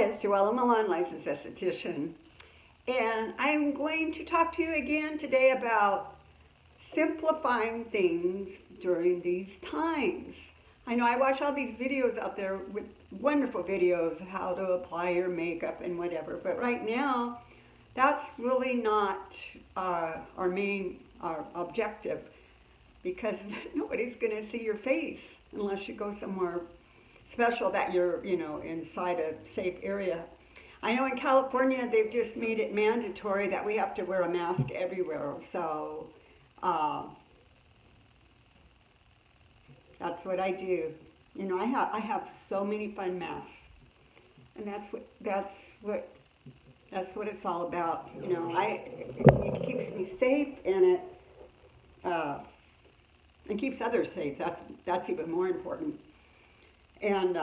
it's Joella Milan, licensed esthetician, and I'm going to talk to you again today about simplifying things during these times. I know I watch all these videos out there with wonderful videos of how to apply your makeup and whatever, but right now, that's really not our main objective because nobody's going to see your face unless you go somewhere special that you're, inside a safe area. I know in California they've just made it mandatory that we have to wear a mask everywhere. So that's what I do. I have so many fun masks, and that's what it's all about. It keeps me safe, and it keeps others safe. That's even more important. And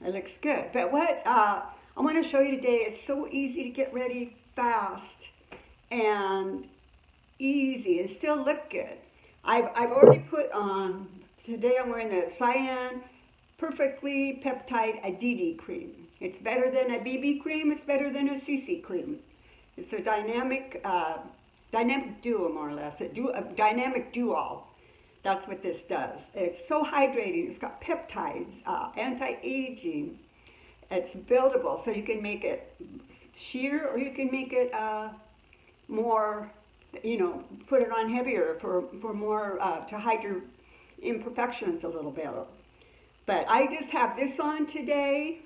it looks good. But what I want to show you today is so easy to get ready fast and easy and still look good. I've already put on, today I'm wearing the Saian Perfectly Peptide DD cream. It's better than a BB cream, it's better than a CC cream. It's a dynamic duo, more or less, a dynamic duo. That's what this does. It's so hydrating. It's got peptides, anti-aging. It's buildable, so you can make it sheer or you can make it more, put it on heavier for more, to hide your imperfections a little better. But I just have this on today,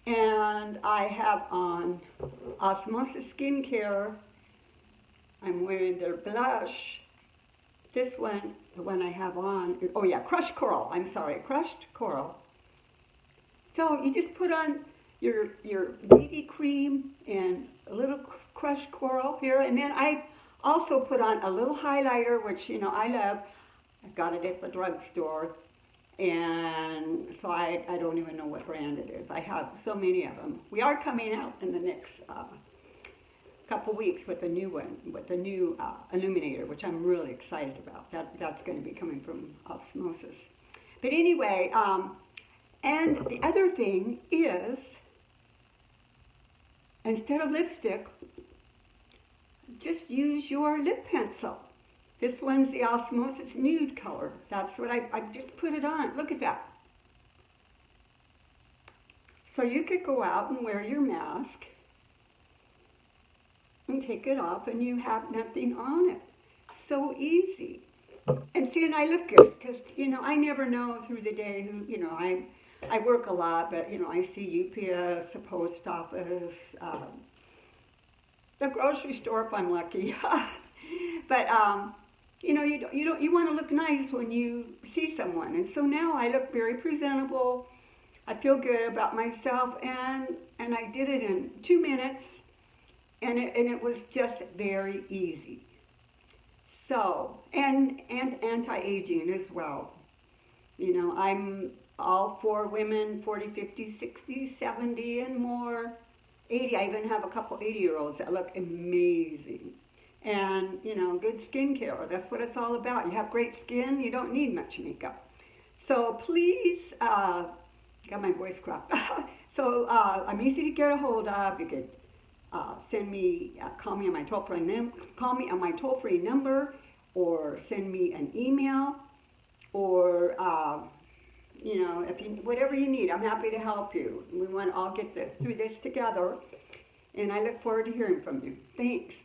and I have on Osmosis Skincare. I'm wearing their blush. This one, the one I have on, crushed coral. Crushed coral. So you just put on your BB cream and a little crushed coral here, and then I also put on a little highlighter, which I love. I got it at the drugstore, and so I don't even know what brand it is. I have so many of them. We are coming out in the next couple weeks with a new one, with a new illuminator, which I'm really excited about. That's going to be coming from Osmosis. But anyway, and the other thing is, instead of lipstick, just use your lip pencil. This one's the Osmosis Nude color. That's what I just put it on. Look at that. So you could go out and wear your mask and take it off, and you have nothing on it. So easy. And see, and I look good because I never know through the day who I work a lot, but I see UPS, the post office, the grocery store if I'm lucky. But you want to look nice when you see someone, and so now I look very presentable. I feel good about myself, and I did it in 2 minutes. And it was just very easy. So, and anti-aging as well. I'm all for women 40, 50, 60, 70 and more, 80. I even have a couple 80-year-olds that look amazing. And, good skincare. That's what it's all about. You have great skin, you don't need much makeup. So please, got my voice cracked. So I'm easy to get a hold of. You could call me on my toll-free number, or send me an email, or whatever you need. I'm happy to help you. We want to all get through this together, and I look forward to hearing from you. Thanks.